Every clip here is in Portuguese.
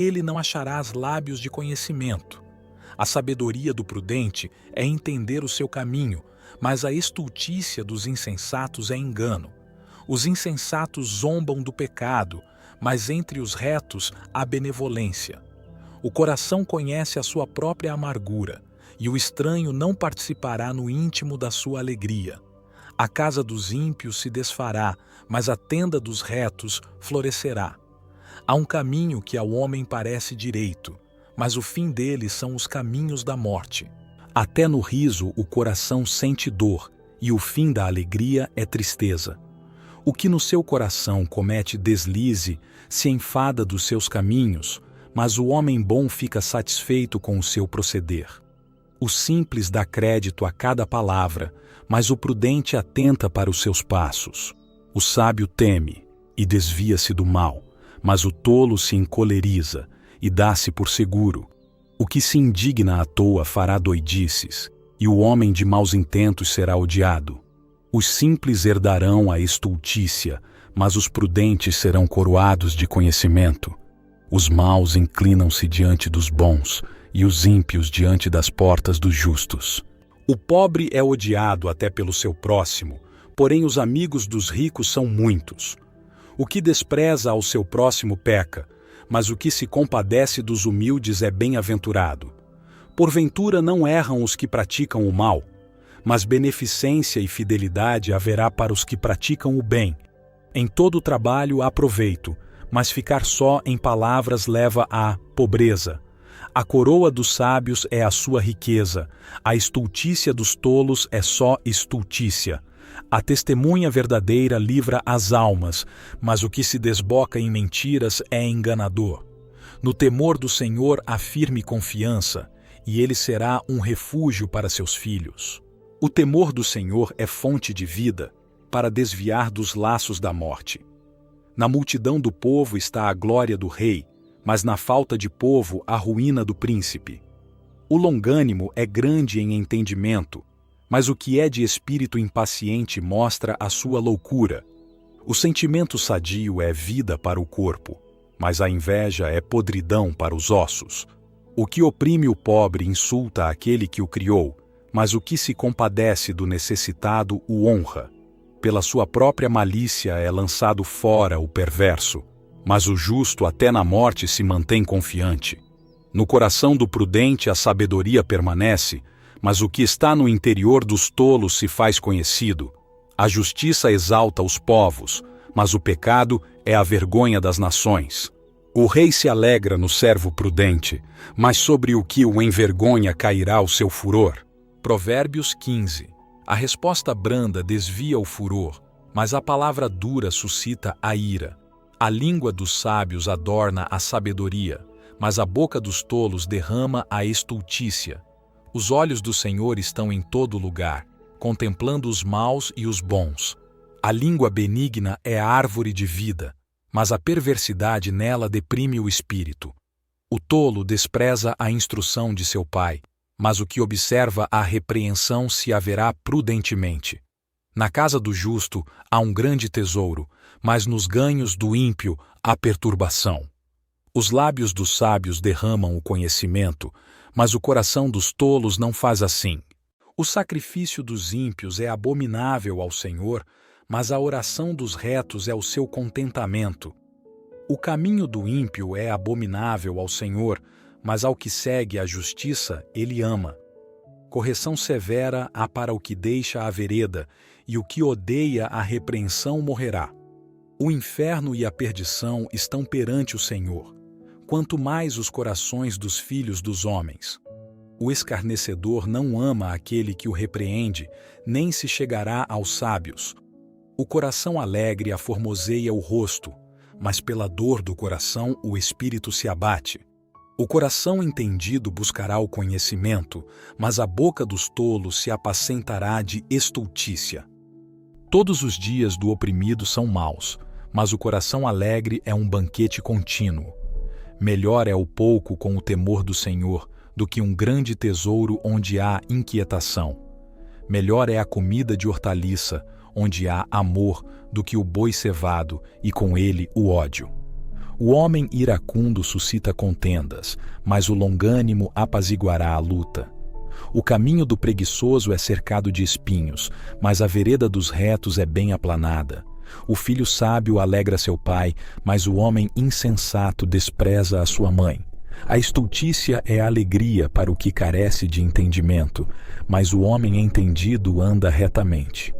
Ele não acharás lábios de conhecimento. A sabedoria do prudente é entender o seu caminho, mas a estultícia dos insensatos é engano. Os insensatos zombam do pecado, mas entre os retos há benevolência. O coração conhece a sua própria amargura, e o estranho não participará no íntimo da sua alegria. A casa dos ímpios se desfará, mas a tenda dos retos florescerá. Há um caminho que ao homem parece direito, mas o fim dele são os caminhos da morte. Até no riso o coração sente dor, e o fim da alegria é tristeza. O que no seu coração comete deslize se enfada dos seus caminhos, mas o homem bom fica satisfeito com o seu proceder. O simples dá crédito a cada palavra, mas o prudente atenta para os seus passos. O sábio teme e desvia-se do mal, mas o tolo se encoleriza e dá-se por seguro. O que se indigna à toa fará doidices, e o homem de maus intentos será odiado. Os simples herdarão a estultícia, mas os prudentes serão coroados de conhecimento. Os maus inclinam-se diante dos bons, e os ímpios diante das portas dos justos. O pobre é odiado até pelo seu próximo, porém os amigos dos ricos são muitos. O que despreza ao seu próximo peca, mas o que se compadece dos humildes é bem-aventurado. Porventura não erram os que praticam o mal, mas beneficência e fidelidade haverá para os que praticam o bem. Em todo trabalho há proveito, mas ficar só em palavras leva à pobreza. A coroa dos sábios é a sua riqueza, a estultícia dos tolos é só estultícia. A testemunha verdadeira livra as almas, mas o que se desboca em mentiras é enganador. No temor do Senhor há firme confiança, e ele será um refúgio para seus filhos. O temor do Senhor é fonte de vida, para desviar dos laços da morte. Na multidão do povo está a glória do rei, mas na falta de povo a ruína do príncipe. O longânimo é grande em entendimento, mas o que é de espírito impaciente mostra a sua loucura. O sentimento sadio é vida para o corpo, mas a inveja é podridão para os ossos. O que oprime o pobre insulta aquele que o criou, mas o que se compadece do necessitado o honra. Pela sua própria malícia é lançado fora o perverso, mas o justo até na morte se mantém confiante. No coração do prudente a sabedoria permanece, mas o que está no interior dos tolos se faz conhecido. A justiça exalta os povos, mas o pecado é a vergonha das nações. O rei se alegra no servo prudente, mas sobre o que o envergonha cairá o seu furor. Provérbios 15. A resposta branda desvia o furor, mas a palavra dura suscita a ira. A língua dos sábios adorna a sabedoria, mas a boca dos tolos derrama a estultícia. Os olhos do Senhor estão em todo lugar, contemplando os maus e os bons. A língua benigna é a árvore de vida, mas a perversidade nela deprime o espírito. O tolo despreza a instrução de seu pai, mas o que observa a repreensão se haverá prudentemente. Na casa do justo há um grande tesouro, mas nos ganhos do ímpio há perturbação. Os lábios dos sábios derramam o conhecimento, mas o coração dos tolos não faz assim. O sacrifício dos ímpios é abominável ao Senhor, mas a oração dos retos é o seu contentamento. O caminho do ímpio é abominável ao Senhor, mas ao que segue a justiça ele ama. Correção severa há para o que deixa a vereda, e o que odeia a repreensão morrerá. O inferno e a perdição estão perante o Senhor, quanto mais os corações dos filhos dos homens. O escarnecedor não ama aquele que o repreende, nem se chegará aos sábios. O coração alegre aformoseia o rosto, mas pela dor do coração o espírito se abate. O coração entendido buscará o conhecimento, mas a boca dos tolos se apacentará de estultícia. Todos os dias do oprimido são maus, mas o coração alegre é um banquete contínuo. Melhor é o pouco com o temor do Senhor do que um grande tesouro onde há inquietação. Melhor é a comida de hortaliça, onde há amor, do que o boi cevado e com ele o ódio. O homem iracundo suscita contendas, mas o longânimo apaziguará a luta. O caminho do preguiçoso é cercado de espinhos, mas a vereda dos retos é bem aplanada. O filho sábio alegra seu pai, mas o homem insensato despreza a sua mãe. A estultícia é alegria para o que carece de entendimento, mas o homem entendido anda retamente.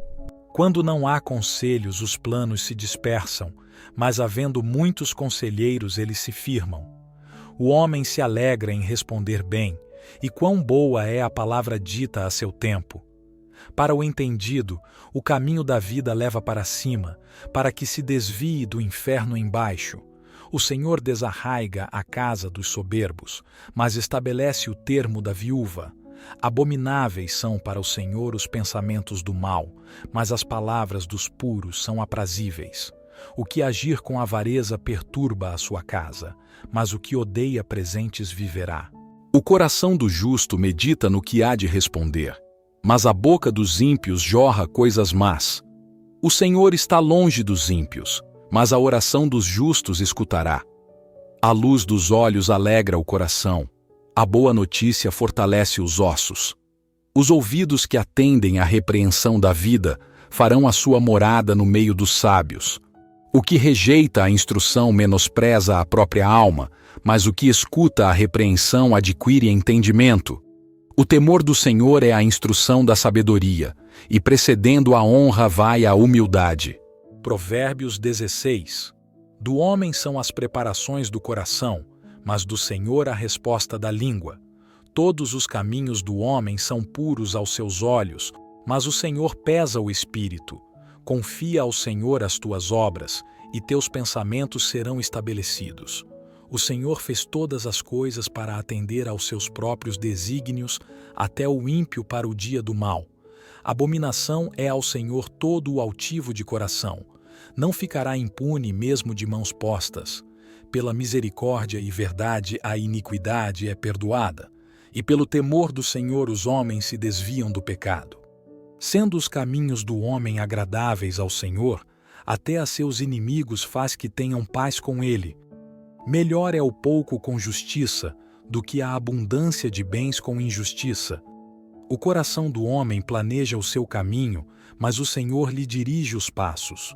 Quando não há conselhos, os planos se dispersam, mas havendo muitos conselheiros, eles se firmam. O homem se alegra em responder bem, e quão boa é a palavra dita a seu tempo. Para o entendido, o caminho da vida leva para cima, para que se desvie do inferno embaixo. O Senhor desarraiga a casa dos soberbos, mas estabelece o termo da viúva. Abomináveis são para o Senhor os pensamentos do mal, mas as palavras dos puros são aprazíveis. O que agir com avareza perturba a sua casa, mas o que odeia presentes viverá. O coração do justo medita no que há de responder, mas a boca dos ímpios jorra coisas más. O Senhor está longe dos ímpios, mas a oração dos justos escutará. A luz dos olhos alegra o coração, a boa notícia fortalece os ossos. Os ouvidos que atendem à repreensão da vida farão a sua morada no meio dos sábios. O que rejeita a instrução menospreza a própria alma, mas o que escuta a repreensão adquire entendimento. O temor do Senhor é a instrução da sabedoria, e precedendo a honra vai a humildade. Provérbios 16. Do homem são as preparações do coração, mas do Senhor a resposta da língua. Todos os caminhos do homem são puros aos seus olhos, mas o Senhor pesa o espírito. Confia ao Senhor as tuas obras, e teus pensamentos serão estabelecidos. O Senhor fez todas as coisas para atender aos seus próprios desígnios, até o ímpio para o dia do mal. Abominação é ao Senhor todo o altivo de coração. Não ficará impune mesmo de mãos postas. Pela misericórdia e verdade a iniquidade é perdoada, e pelo temor do Senhor os homens se desviam do pecado. Sendo os caminhos do homem agradáveis ao Senhor, até a seus inimigos faz que tenham paz com ele. Melhor é o pouco com justiça do que a abundância de bens com injustiça. O coração do homem planeja o seu caminho, mas o Senhor lhe dirige os passos.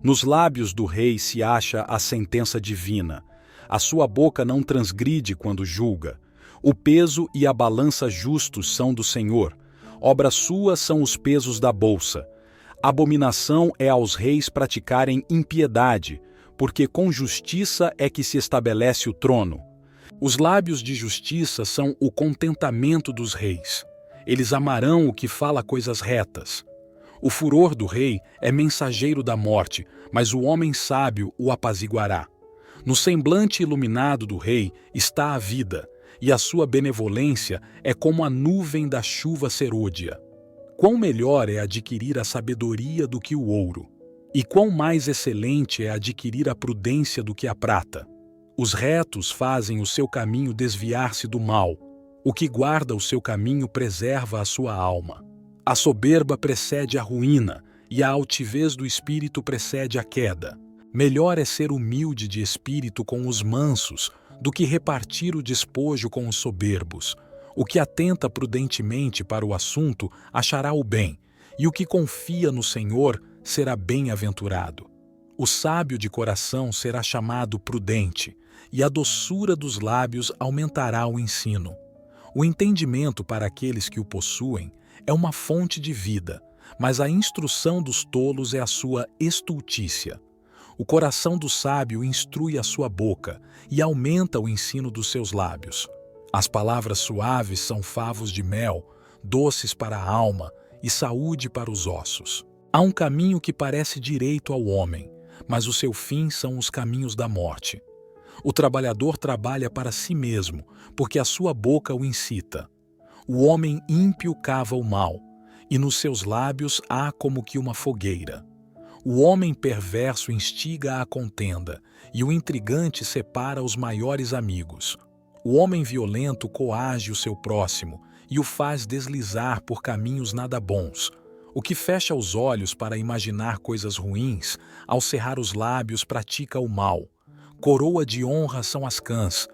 Nos lábios do rei se acha a sentença divina. A sua boca não transgride quando julga. O peso e a balança justos são do Senhor. Obras suas são os pesos da bolsa. Abominação é aos reis praticarem impiedade, porque com justiça é que se estabelece o trono. Os lábios de justiça são o contentamento dos reis. Eles amarão o que fala coisas retas. O furor do rei é mensageiro da morte, mas o homem sábio o apaziguará. No semblante iluminado do rei está a vida, e a sua benevolência é como a nuvem da chuva serôdia. Quão melhor é adquirir a sabedoria do que o ouro, e quão mais excelente é adquirir a prudência do que a prata. Os retos fazem o seu caminho desviar-se do mal. O que guarda o seu caminho preserva a sua alma. A soberba precede a ruína, e a altivez do espírito precede a queda. Melhor é ser humilde de espírito com os mansos, do que repartir o despojo com os soberbos. O que atenta prudentemente para o assunto achará o bem, e o que confia no Senhor será bem-aventurado. O sábio de coração será chamado prudente, e a doçura dos lábios aumentará o ensino. O entendimento para aqueles que o possuem é uma fonte de vida, mas a instrução dos tolos é a sua estultícia. O coração do sábio instrui a sua boca e aumenta o ensino dos seus lábios. As palavras suaves são favos de mel, doces para a alma e saúde para os ossos. Há um caminho que parece direito ao homem, mas o seu fim são os caminhos da morte. O trabalhador trabalha para si mesmo, porque a sua boca o incita. O homem ímpio cava o mal, e nos seus lábios há como que uma fogueira. O homem perverso instiga a contenda, e o intrigante separa os maiores amigos. O homem violento coage o seu próximo, e o faz deslizar por caminhos nada bons. O que fecha os olhos para imaginar coisas ruins, ao cerrar os lábios pratica o mal. Coroa de honra são as cãs,